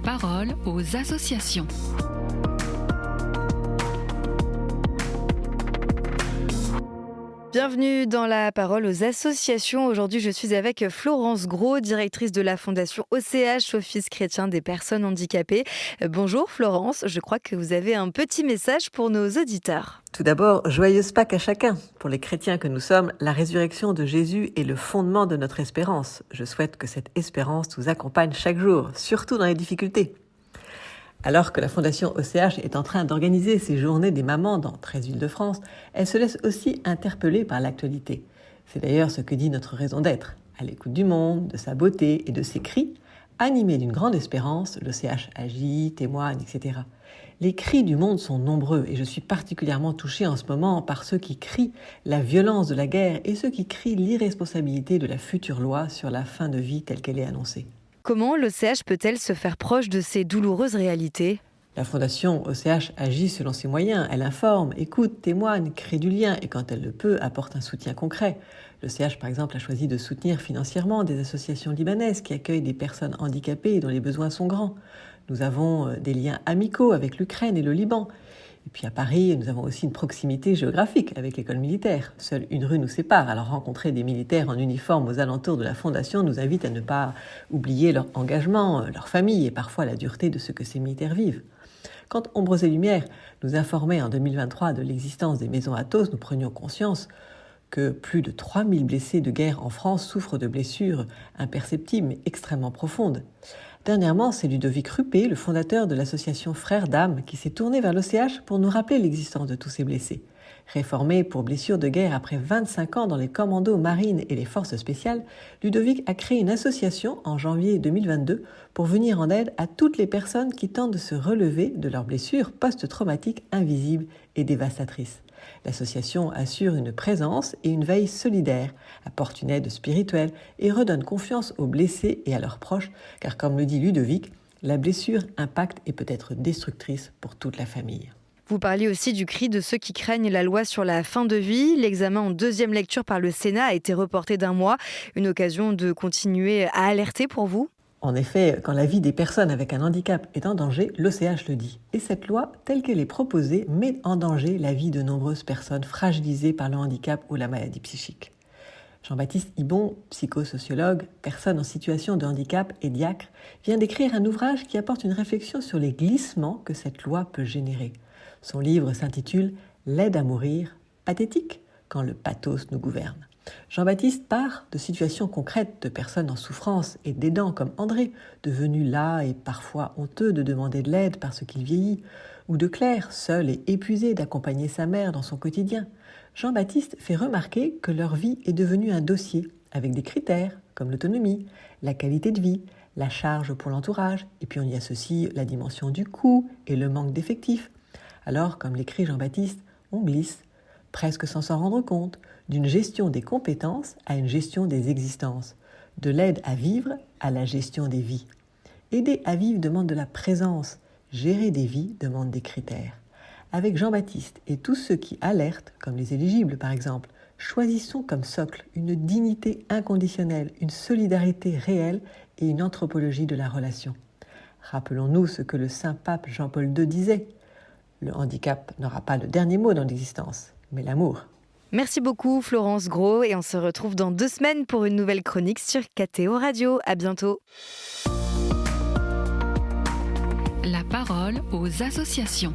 parole aux associations. Bienvenue dans la parole aux associations. Aujourd'hui, je suis avec Florence Gros, directrice de la Fondation OCH, Office chrétien des personnes handicapées. Bonjour Florence, je crois que vous avez un petit message pour nos auditeurs. Tout d'abord, joyeuse Pâques à chacun. Pour les chrétiens que nous sommes, la résurrection de Jésus est le fondement de notre espérance. Je souhaite que cette espérance nous accompagne chaque jour, surtout dans les difficultés. Alors que la Fondation OCH est en train d'organiser ses journées des mamans dans 13 villes de France, elle se laisse aussi interpeller par l'actualité. C'est d'ailleurs ce que dit notre raison d'être. À l'écoute du monde, de sa beauté et de ses cris, animés d'une grande espérance, l'OCH agit, témoigne, etc. Les cris du monde sont nombreux et je suis particulièrement touchée en ce moment par ceux qui crient la violence de la guerre et ceux qui crient l'irresponsabilité de la future loi sur la fin de vie telle qu'elle est annoncée. Comment l'OCH peut-elle se faire proche de ces douloureuses réalités ? La Fondation OCH agit selon ses moyens. Elle informe, écoute, témoigne, crée du lien et quand elle le peut, apporte un soutien concret. L'OCH, par exemple, a choisi de soutenir financièrement des associations libanaises qui accueillent des personnes handicapées et dont les besoins sont grands. Nous avons des liens amicaux avec l'Ukraine et le Liban. Et puis à Paris, nous avons aussi une proximité géographique avec l'école militaire. Seule une rue nous sépare, alors rencontrer des militaires en uniforme aux alentours de la Fondation nous invite à ne pas oublier leur engagement, leur famille et parfois la dureté de ce que ces militaires vivent. Quand Ombres et Lumières nous informait en 2023 de l'existence des maisons Athos, nous prenions conscience que plus de 3000 blessés de guerre en France souffrent de blessures imperceptibles mais extrêmement profondes. Dernièrement, c'est Ludovic Ruppé, le fondateur de l'association Frères d'âme, qui s'est tourné vers l'OCH pour nous rappeler l'existence de tous ces blessés. Réformé pour blessures de guerre après 25 ans dans les commandos marines et les forces spéciales, Ludovic a créé une association en janvier 2022 pour venir en aide à toutes les personnes qui tentent de se relever de leurs blessures post-traumatiques invisibles et dévastatrices. L'association assure une présence et une veille solidaire, apporte une aide spirituelle et redonne confiance aux blessés et à leurs proches, car comme le dit Ludovic, la blessure impacte et peut être destructrice pour toute la famille. Vous parliez aussi du cri de ceux qui craignent la loi sur la fin de vie. L'examen en deuxième lecture par le Sénat a été reporté d'1 mois. Une occasion de continuer à alerter pour vous ? En effet, quand la vie des personnes avec un handicap est en danger, l'OCH le dit. Et cette loi, telle qu'elle est proposée, met en danger la vie de nombreuses personnes fragilisées par le handicap ou la maladie psychique. Jean-Baptiste Ibon, psychosociologue, personne en situation de handicap et diacre, vient d'écrire un ouvrage qui apporte une réflexion sur les glissements que cette loi peut générer. Son livre s'intitule « L'aide à mourir, pathétique quand le pathos nous gouverne ». Jean-Baptiste part de situations concrètes de personnes en souffrance et d'aidants comme André, devenu las et parfois honteux de demander de l'aide parce qu'il vieillit, ou de Claire, seule et épuisée d'accompagner sa mère dans son quotidien. Jean-Baptiste fait remarquer que leur vie est devenue un dossier avec des critères comme l'autonomie, la qualité de vie, la charge pour l'entourage, et puis on y associe la dimension du coût et le manque d'effectifs. Alors, comme l'écrit Jean-Baptiste, on glisse, presque sans s'en rendre compte, d'une gestion des compétences à une gestion des existences, de l'aide à vivre à la gestion des vies. Aider à vivre demande de la présence, gérer des vies demande des critères. Avec Jean-Baptiste et tous ceux qui alertent, comme les éligibles par exemple, choisissons comme socle une dignité inconditionnelle, une solidarité réelle et une anthropologie de la relation. Rappelons-nous ce que le saint pape Jean-Paul II disait. Le handicap n'aura pas le dernier mot dans l'existence, mais l'amour. Merci beaucoup Florence Gros et on se retrouve dans 2 semaines pour une nouvelle chronique sur KTO Radio. À bientôt. La parole aux associations.